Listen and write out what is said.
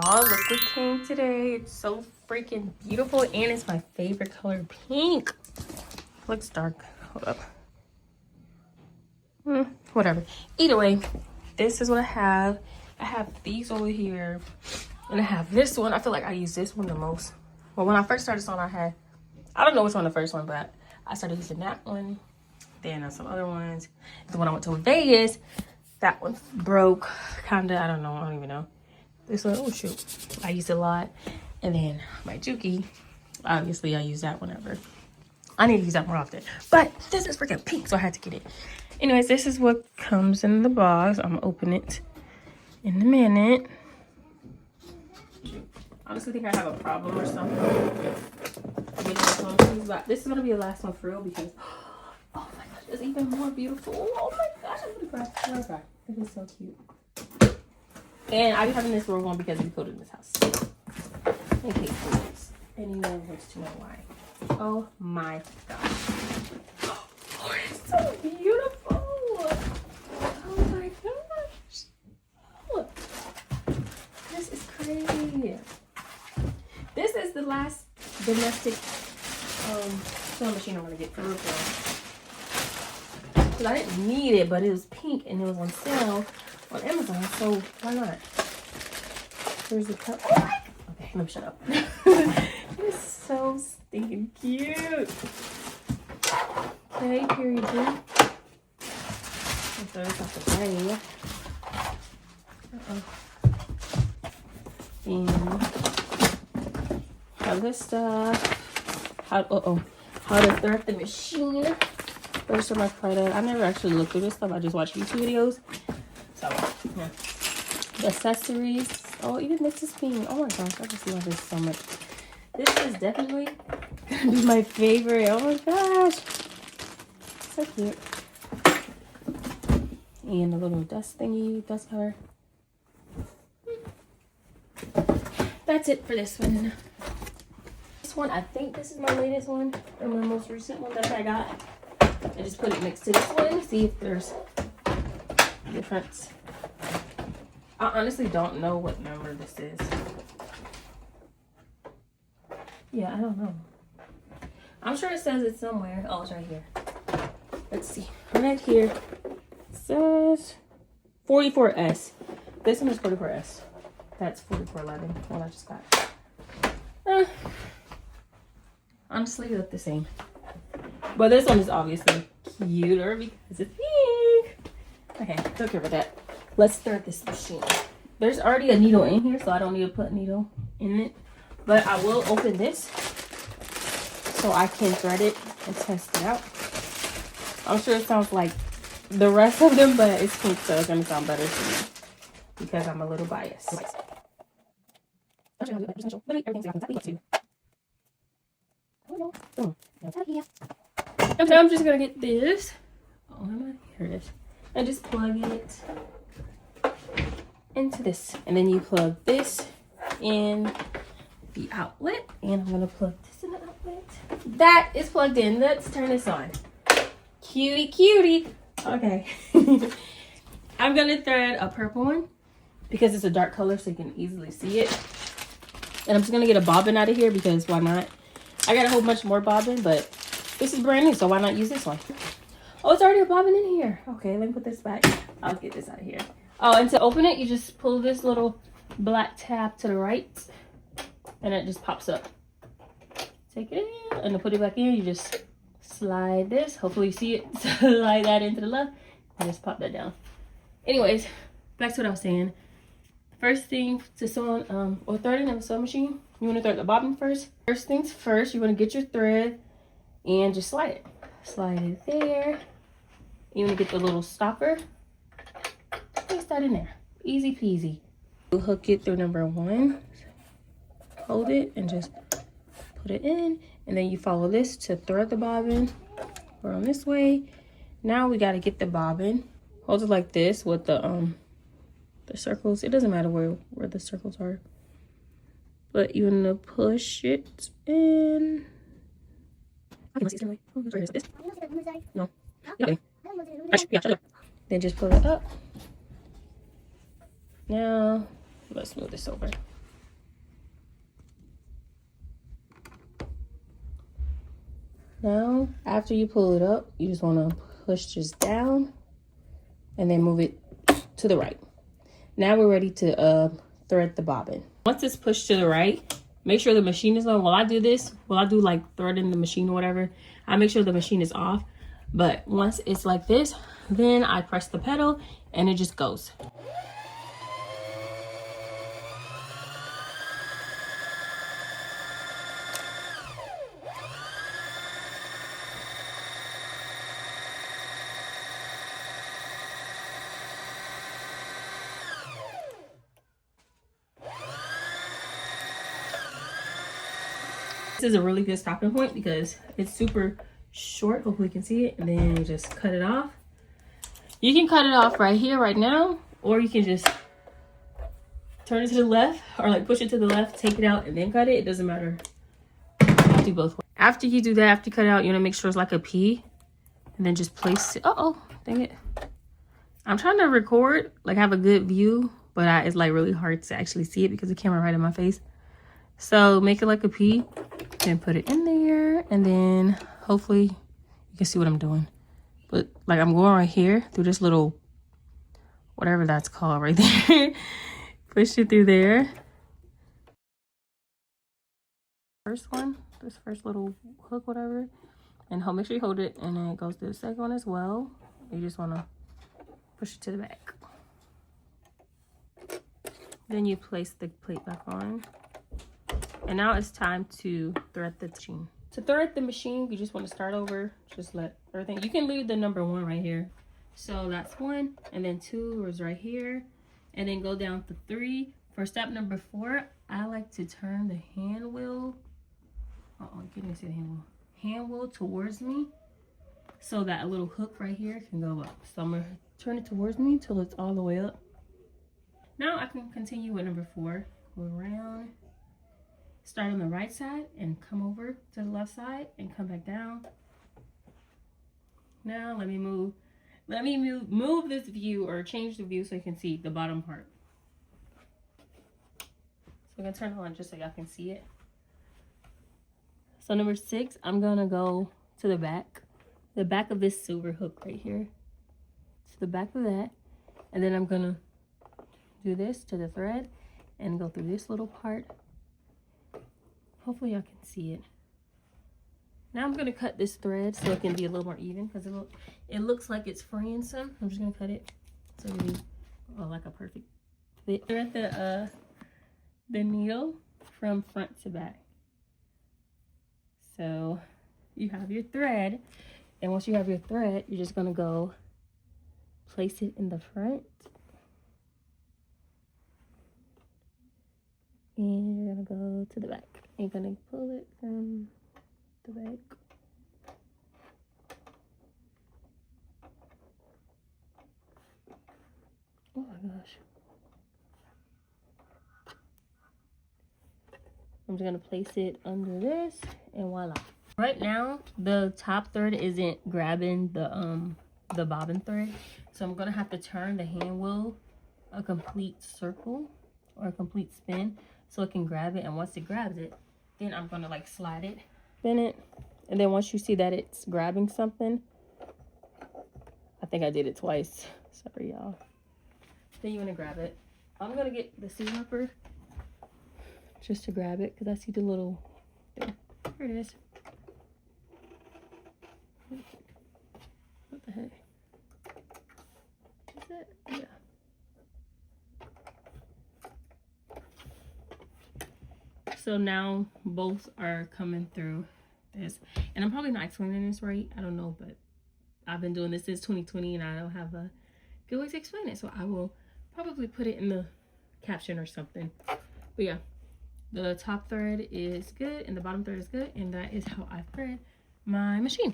y'all, look what came today. It's so freaking beautiful, and it's my favorite color, pink. Looks dark. Hold up. Whatever. Either way, this is what I have. I have these over here, and I have this one. I feel like I use this one the most. Well, when I first started this on, I don't know which one the first one, but I started using that one. Then some other ones. The one I went to Vegas, that one broke, kinda. I don't even know. This one, oh shoot, I used it a lot. And then my Juki, obviously I use that whenever. I need to use that more often. But this is freaking pink, so I had to get it. Anyways, this is what comes in the box. I'm gonna open it in a minute. I honestly think I have a problem or something. But this is gonna be the last one for real because, oh my gosh, it's even more beautiful. Oh my gosh, I'm gonna cry. I'm gonna cry. It is so cute. And I be having this roll on because we put it in this house. In case anyone wants to know why. Oh my gosh. Oh, it's so beautiful. Oh my gosh. Look. This is crazy. This is the last domestic sewing machine I'm gonna get for real. Because I didn't need it, but it was pink and it was on sale on Amazon, so why not? There's the cup. Oh my! Okay, let me shut up. It is so stinking cute. Okay, period. Throw this off the tray. And have this stuff. How to thread the machine. First time I tried it. I never actually looked through this stuff. I just watched YouTube videos. So, yeah. The accessories. Oh, even this is pink. Oh my gosh, I just love this so much. This is definitely gonna be my favorite. Oh my gosh. So cute. And a little dust thingy, dust cover. That's it for this one. This one, I think this is my latest one. Or my most recent one that I got. I just put it next to this one. See if there's a difference. I honestly don't know what number this is. Yeah, I don't know. I'm sure it says it somewhere. Oh, it's right here. Let's see. Right here. It says 44S. This one is 44S. That's 4411. One I just got. Honestly, they look the same. But this one is obviously cuter because it's pink. Okay, don't care about that. Let's start this machine. There's already a needle in here, so I don't need to put a needle in it. But I will open this so I can thread it and test it out. I'm sure it sounds like the rest of them, but it's pink, so it's going to sound better to me because I'm a little biased. Okay, I'm just going to get this. Oh, here it is. And just plug it into this, and then you plug this in the outlet, and I'm gonna plug this in the outlet. That is plugged in. Let's turn this on. Cutie. Okay. I'm gonna thread a purple one because it's a dark color so you can easily see it, and I'm just gonna get a bobbin out of here because why not? I got a whole bunch more bobbin, but this is brand new, so why not use this one? Oh, it's already a bobbin in here. Okay, let me put this back. I'll get this out of here. Oh, and to open it, you just pull this little black tab to the right, and it just pops up. Take it in, and to put it back in, you just slide this. Hopefully you see it. Slide that into the left, and just pop that down. Anyways, back to what I was saying. First thing to sew on, or threading in a sewing machine, you want to thread the bobbin first. First things first, you want to get your thread and just slide it. Slide it there. You want to get the little stopper. Place that in there. Easy peasy. You hook it through number 1. Hold it and just put it in. And then you follow this to thread the bobbin. We're on this way. Now we got to get the bobbin. Hold it like this with the circles. It doesn't matter where the circles are. But you want to push it in. No. Okay. Yeah, shut up. Then just pull it up. Now, let's move this over. Now, after you pull it up, you just want to push this down and then move it to the right. Now we're ready to thread the bobbin. Once it's pushed to the right, make sure the machine is on. While I do this, while I do like threading the machine or whatever, I make sure the machine is off. But once it's like this, then I press the pedal and it just goes. This is a really good stopping point because it's super short. Hopefully you can see it. And then you just cut it off. You can cut it off right here, right now. Or you can just turn it to the left. Or like push it to the left, take it out, and then cut it. It doesn't matter. You do both ways. After you do that, after you cut it out, you want to make sure it's like a P. And then just place it. Uh-oh, dang it. I'm trying to record, like have a good view. But it's like really hard to actually see it because the camera right in my face. So make it like a P. Then put it in there, and then hopefully you can see what I'm doing. But like I'm going right here through this little whatever that's called right there. Push it through there. First one, this first little hook, whatever, and make sure you hold it, and then it goes to the second one as well. You just want to push it to the back. Then you place the plate back on. And now it's time to thread the machine. To thread the machine, you just want to start over. Just let everything. You can leave the number 1 right here. So that's 1. And then 2 is right here. And then go down to 3. For step number 4, I like to turn the hand wheel. Uh-oh, you can't see the hand wheel. Hand wheel towards me. So that a little hook right here can go up. So I'm going to turn it towards me until it's all the way up. Now I can continue with number 4. Go around. Start on the right side and come over to the left side and come back down. Now let me move this view, or change the view so you can see the bottom part. So I'm gonna turn it on just so y'all can see it. So number 6, I'm gonna go to the back of this silver hook right here. To the back of that, and then I'm gonna do this to the thread and go through this little part. Hopefully y'all can see it. Now I'm gonna cut this thread so it can be a little more even, because it looks like it's fraying some. I'm just gonna cut it so it'll be like a perfect fit. Thread the needle from front to back. So you have your thread, and once you have your thread, you're just gonna go place it in the front. And you're gonna go to the back. You're gonna pull it from the back. Oh my gosh. I'm just gonna place it under this, and voila. Right now, the top thread isn't grabbing the bobbin thread. So I'm gonna have to turn the hand wheel a complete circle or a complete spin so it can grab it. And once it grabs it, then I'm gonna like slide it, spin it, and then once you see that it's grabbing something, I think I did it twice, sorry y'all, then you want to grab it. I'm gonna get the seam ripper just to grab it because I see the little thing. Here it is. What the heck is that? Yeah. So now both are coming through this, and I'm probably not explaining this right, I don't know, but I've been doing this since 2020 and I don't have a good way to explain it, so I will probably put it in the caption or something. But yeah, the top thread is good and the bottom thread is good, and that is how I thread my machine.